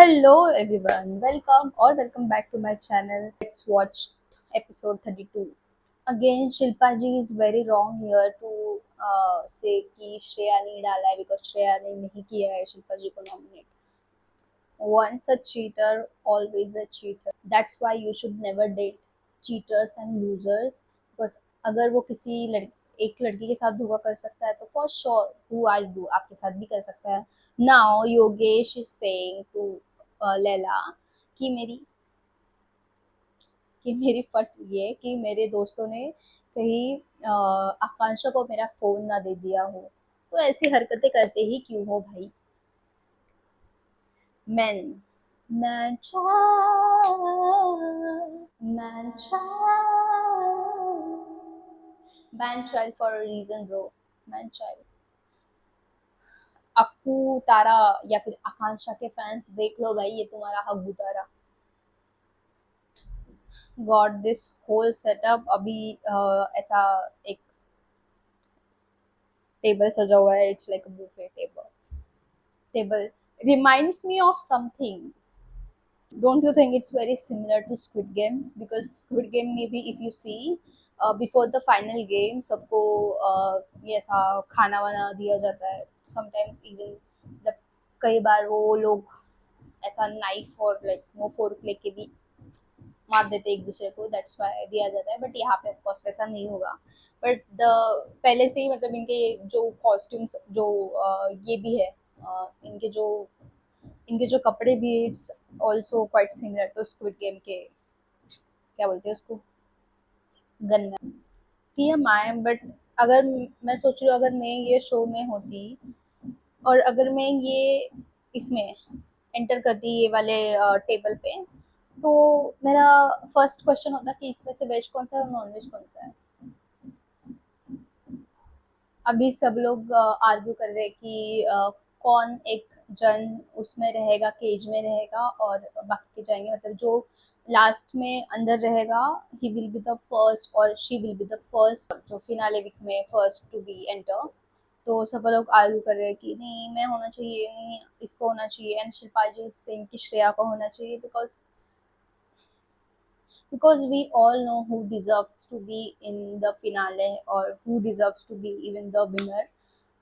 Hello everyone, welcome back to my channel. Let's watch episode 32. Again, Shilpa ji is very wrong here to say कि श्रेया ने डाला है because Shreya ने नहीं किया है शिल्पा जी को nominate. Once a cheater, always a cheater. That's why you should never date cheaters and losers. Because अगर वो एक लड़की के साथ धोखा कर सकता है तो for sure who are you आपके साथ भी कर सकता है. Now Yogesh is saying to Laila कि मेरी फट ये कि मेरे दोस्तों ने कहीं आकांक्षा को मेरा फोन ना दे दिया हो. तो ऐसी हरकतें करते ही क्यों हो भाई. Men. Man child. Man child. Man child for a reason, bro. Man child. Akku तारा या फिर आकांक्षा के फैंस देख लो भाई, ये तुम्हारा हक बुतारा. Got this whole setup. अभी ऐसा एक टेबल सजा हुआ है. It's like a buffet table reminds me of something. Don't you think it's very similar to Squid Games? Because Squid Game maybe if you see before the final game सबको ये ऐसा खाना वाना दिया जाता है. Sometimes even the कई बार वो लोग ऐसा नाइफ और लाइक वो फोर्क लेके भी मार देते एक दूसरे को. दैट्स वाई दिया जाता है. बट यहाँ पे ऑफकोर्स वैसा नहीं होगा. बट द पहले से ही मतलब इनके जो कॉस्ट्यूम्स जो ये भी है इनके जो कपड़े भी it's also quite similar to squid game के. क्या बोलते हैं उसको, गन TMI. बट अगर मैं सोच रही हूँ अगर मैं ये शो में होती और अगर मैं ये इसमें एंटर करती ये वाले टेबल पे, तो मेरा फर्स्ट क्वेश्चन होता कि इसमें से वेज कौन सा है और नॉन वेज कौन सा है. अभी सब लोग आर्ग्यू कर रहे हैं कि कौन एक जन उसमें रहेगा, केज में रहेगा और बाकी के जाएंगे. मतलब जो लास्ट में अंदर रहेगा he will be the first और she will be the first जो फिनाले वीक में फर्स्ट टू बी एंटर. तो सब लोग आर्ग्यू कर रहे हैं कि नहीं मैं होना चाहिए, नहीं इसको होना चाहिए. एंड शिल्पा जी सिंह की श्रेया को होना चाहिए because we all know who deserves to be in the finale or who deserves to be even the winner.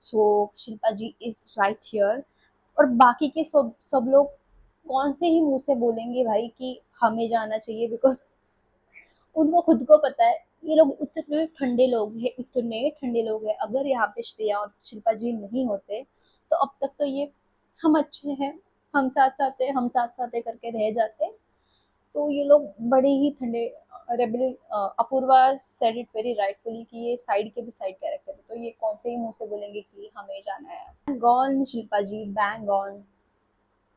So Shilpa ji is right here. और बाकी के सब लोग कौन से ही मुंह से बोलेंगे भाई कि हमें जाना चाहिए. बिकॉज उनको खुद को पता है ये लोग इतने ठंडे लोग हैं. अगर यहाँ पे श्रेया और शिल्पा जी नहीं होते तो अब तक तो ये हम अच्छे हैं, हम साथ साथ करके रह जाते. तो ये लोग बड़े ही ठंडे रेबल. Apoorva said it very rightfully कि ये साइड के भी साइड कैरेक्टर है. तो ये कौन से ही मुंह से बोलेंगे कि हमें जाना है. Bang on Shilpa ji, bang on.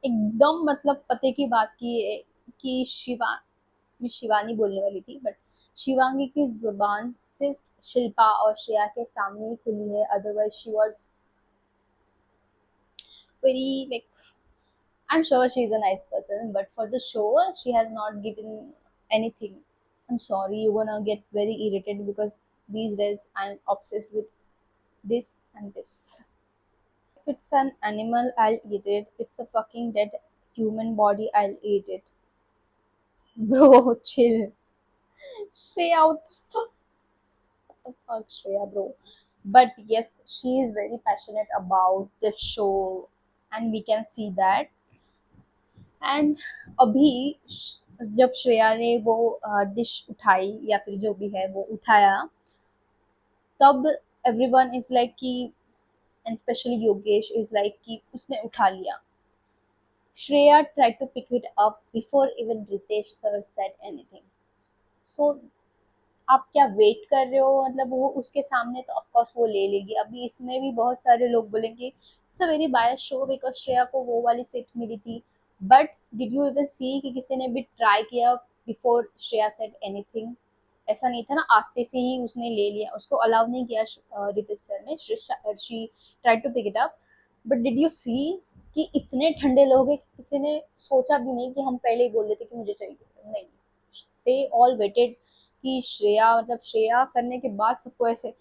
एकदम मतलब पते की बात की कि मैं शिवानी बोलने वाली थी बट शिवांगी की जुबान सिर्फ शिल्पा और श्रेया के सामने ही खुली है. Otherwise she was very like I'm sure she's a nice person, but for the show, she has not given anything. I'm sorry, you're gonna get very irritated because these days I'm obsessed with this and this. If it's an animal, I'll eat it. It's a fucking dead human body, I'll eat it. Bro, chill. Shreya, what the fuck, Shreya, bro. But yes, she is very passionate about this show, and we can see that. And अभी जब श्रेया ने वो dish उठाई या फिर जो भी है वो उठाया, तब एवरीवन इज लाइक कि and specially Yogesh is like कि उसने उठा लिया. Shreya try to pick it up before even Ritesh sir said anything. So आप क्या वेट कर रहे हो. मतलब वो उसके सामने तो ऑफकोर्स वो ले लेगी. अभी इसमें भी बहुत सारे लोग बोलेंगे it's a very bias show because Shreya को वो वाली सीट मिली थी. बट डिड यू इवन सी कि किसी ने भी ट्राई किया बिफोर श्रेया सेड एनीथिंग. ऐसा नहीं था ना, आते से ही उसने ले लिया. उसको अलाउ नहीं किया रितेश सर ने. She try to pick it up. But did you see कि इतने ठंडे लोग हैं किसी ने सोचा भी नहीं कि हम पहले ही बोल देते कि मुझे चाहिए. नहीं, दे ऑल वेटेड कि श्रेया मतलब श्रेया करने के बाद सबको ऐसे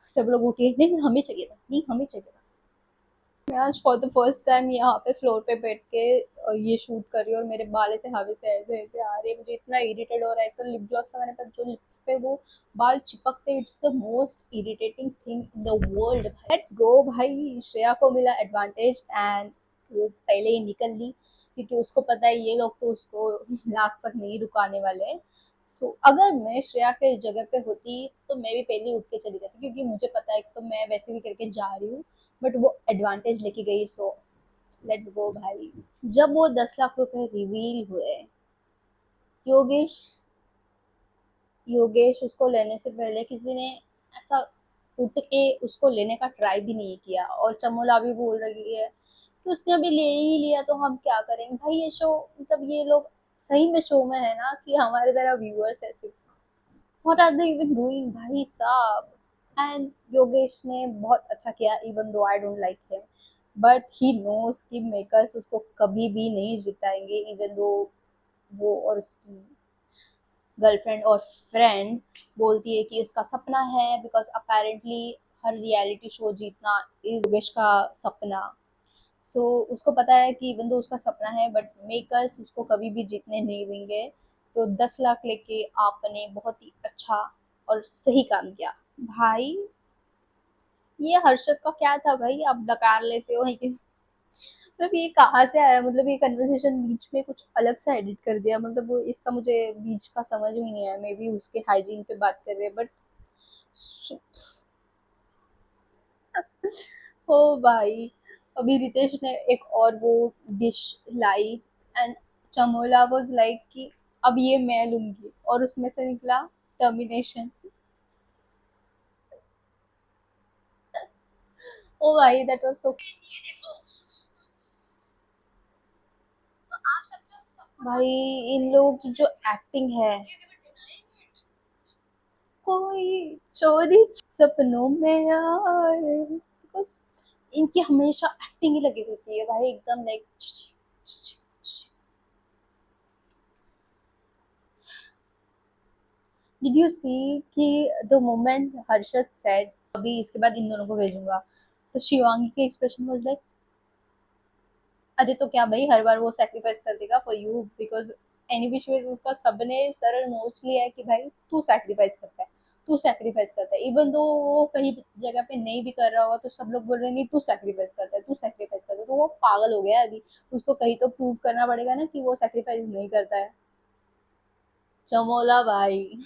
सब लोग उठे नहीं हमें चाहिए था, नहीं हमें चाहिए था. मैं आज फॉर द फर्स्ट टाइम यहाँ पे फ्लोर पे बैठ के ये शूट कर रही हूँ और मेरे बाल ऐसे हवा से ऐसे ऐसे आ रहे हैं, मुझे इतना इरिटेट हो रहा है। तो लिप ग्लॉस लगाने पर जो लिप्स पे वो बाल चिपकते, it's the most irritating thing in the world. Let's go भाई, श्रेया को मिला एडवांटेज एंड वो पहले ही निकल ली, क्योंकि उसको पता है ये लोग तो उसको लास्ट तक नहीं रुकाने वाले। सो अगर मैं श्रेया के जगह पे होती तो मैं भी पहले उठ के चली जाती, क्योंकि मुझे पता है तो मैं वैसे भी करके जा रही हूँ, बट वो एडवांटेज लेके गई। सो लेट्स गो भाई। जब वो 10 लाख रुपए रिवील हुए, योगेश योगेश उसको लेने से पहले किसी ने ऐसा उठ के उसको लेने का ट्राई भी नहीं किया, और चमोला भी बोल रही है कि उसने अभी ले ही लिया तो हम क्या करेंगे भाई। ये शो मतलब ये लोग सही में शो में है ना कि हमारे तरह व्यूअर्स है सिर्फ? What are they even doing भाई साहब। एंड योगेश ने बहुत अच्छा किया, even though I don't like him, but he knows कि मेकर्स उसको कभी भी नहीं जिताएंगे, इवन दो वो और उसकी गर्लफ्रेंड और फ्रेंड बोलती है कि उसका सपना है, because apparently her reality show जीतना इज योगेश का सपना। सो उसको पता है कि इवन दो उसका सपना है, बट मेकर्स उसको कभी भी जीतने नहीं देंगे। तो 10 लाख लेके आपने बहुत ही अच्छा और सही काम किया भाई। ये हर्षद का क्या था भाई, आप डकार लेते हो ये? मतलब ये कहाँ से आया, मतलब ये कन्वर्सेशन बीच में कुछ अलग सा एडिट कर दिया, मतलब वो इसका मुझे बीच का समझ में नहीं आया। मे बी उसके हाइजीन पे बात कर रहे हैं, बट ओ भाई। अभी रितेश ने एक और वो dish lie, and Chamola was like कि अब ये मैं लूंगी, और उसमें से निकला टर्मिनेशन। ओ भाई दैट वाज सो। भाई इन लोगों की जो एक्टिंग है, कोई चोरी सपनों में आए, बिकॉज इनकी हमेशा एक्टिंग ही लगी रहती है भाई, एकदम लाइक। डिड यू सी कि द मोमेंट हर्षद सेड अभी इसके बाद इन दोनों को भेजूंगा, तो शिवांगी के एक्सप्रेशन वाज लाइक अरे तो क्या भाई, हर बार वो सेक्रीफाइस कर देगा for you, because any which way उसका सबने सरल नोट्स लिया है कि भाई तू सेक्रीफाइस करता है, तू सेक्रीफाइस करता है, इवन दो वो कहीं जगह पे नहीं भी कर रहा होगा तो सब लोग बोल रहे हैं नहीं तू सेक्रीफाइस करता है, तू सेक्रीफाइस करता है, तो वो पागल हो गया है अभी। उसको कहीं तो प्रूव करना पड़ेगा ना कि वो सेक्रीफाइस नहीं करता है। चमोला भाई,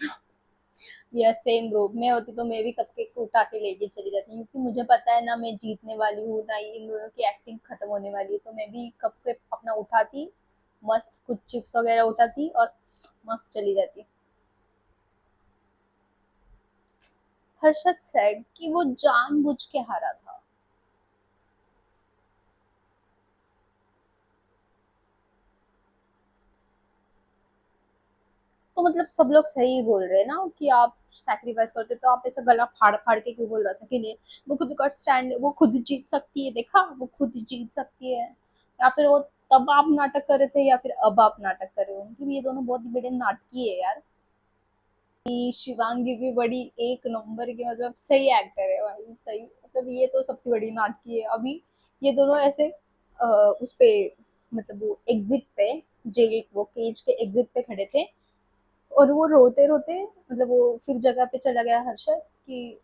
वी आर सेम ग्रुप। मैं होती तो मैं भी कपकेक को उठा के लेके चली जाती, क्योंकि मुझे पता है ना मैं जीतने वाली हूँ ना ही इन दोनों की एक्टिंग खत्म होने वाली है, तो मैं भी कपकेक अपना उठाती, मस्त कुछ चिप्स वगैरह उठाती और मस्त चली जाती। हर्षद सेड कि वो जानबूझ के हारा था। तो मतलब सब लोग सही बोल रहे हैं ना कि आप सैक्रिफाइस करते, तो आप ऐसा गला फाड़ फाड़ के क्यों बोल रहा था कि नहीं वो खुद का स्टैंड, वो खुद जीत सकती है, देखा वो खुद जीत सकती है। या फिर वो तब आप नाटक कर रहे थे या फिर अब आप नाटक कर रहे हो, क्योंकि ये दोनों बहुत ही बड़े नाटकी है यार। शिवांगी भी बड़ी एक नंबर की, मतलब सही एक्टर है भाई, सही, मतलब ये तो सबसे बड़ी नाटकी है अभी। ये दोनों ऐसे उस पे, मतलब वो एग्जिट पे, जेल वो केज के एग्जिट पे खड़े थे, और वो रोते रोते, मतलब वो फिर जगह पे चला गया हर्षद कि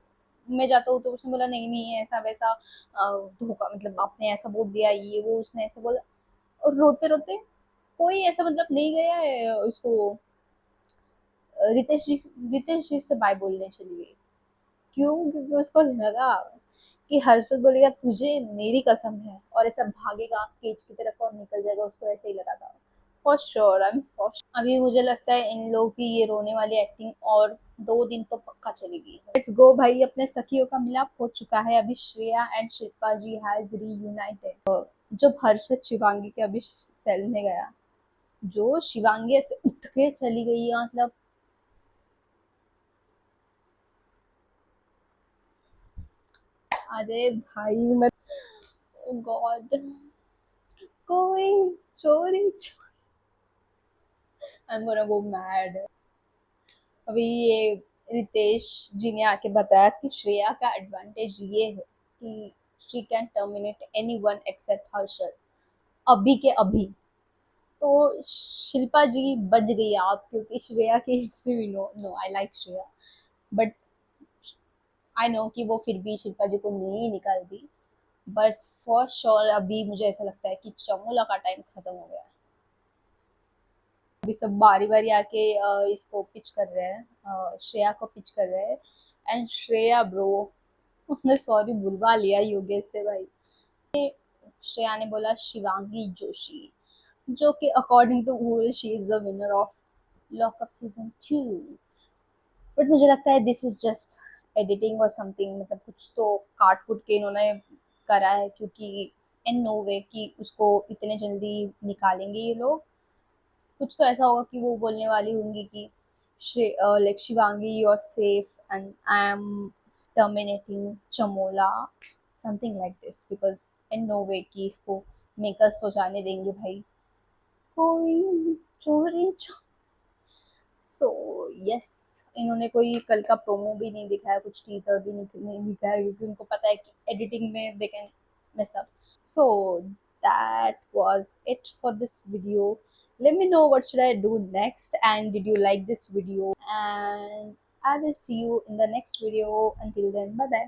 मैं जाता हूँ, तो उसने बोला नहीं नहीं ऐसा वैसा धोखा, मतलब आपने ऐसा बोल दिया, ये वो उसने ऐसा बोला, और रोते रोते कोई ऐसा मतलब नहीं गया है उसको, रितेश जी, रितेश जी से बाय बोलने चली गई। क्यों? क्योंकि उसको लगा कि हर्षद बोलेगा तुझे मेरी कसम है, और ऐसा भागेगा केज की तरफ और निकल जाएगा, उसको ऐसे ही लगा था। For sure, I am for. अभी मुझे लगता है इन लोगों की ये रोने वाली एक्टिंग और 2 दिन तो पक्का चलेगी। लेट्स गो भाई, अपने सखियों का मिलाप हो चुका है अभी, Shreya and Shilpa ji has reunited. जब हर्षद शिवांगी के अभी सेल में गया, जो शिवांगी ऐसे उठ के चली गई है, मतलब अरे भाई मैं, गॉड, कोई चोरी, I am gonna go mad. अभी ये रितेश जी ने आके बताया कि श्रेया का एडवांटेज ये है कि she can terminate anyone except Harshal, अभी के अभी। तो शिल्पा जी बच गई आप, क्योंकि श्रेया की history we know, no I like Shreya, but I know कि वो फिर भी शिल्पा जी को नहीं निकाल दी। बट फॉर श्योर अभी मुझे ऐसा लगता है कि चमोला का टाइम खत्म हो गया है। अभी सब बारी बारी आके इसको पिच कर रहे हैं, श्रेया को पिच कर रहे हैं। एंड श्रेया ब्रो, उसने सॉरी बुलवा लिया योगेश से भाई। श्रेया ने बोला शिवांगी जोशी, जो कि according to Google she is the winner of lockup season 2। But मुझे लगता है दिस इज जस्ट एडिटिंग और समथिंग, मतलब कुछ तो काट कुट के इन्होंने करा है, क्योंकि इन नो वे कि उसको इतने जल्दी निकालेंगे ये लोग। कुछ तो ऐसा होगा कि वो बोलने वाली होंगी कि like Shivangi you are safe and I am terminating Chamola, something like this, because in no way कि इसको मेकर्स तो जाने देंगे भाई कोई चोरी। सो यस, इन्होंने कोई कल का प्रोमो भी नहीं दिखाया, कुछ टीजर भी नहीं दिखाया, क्योंकि उनको पता है कि एडिटिंग में they can mess up. So that was it for this video. Let me know what should I do next, and did you like this video, and I will see you in the next video. Until then, bye bye.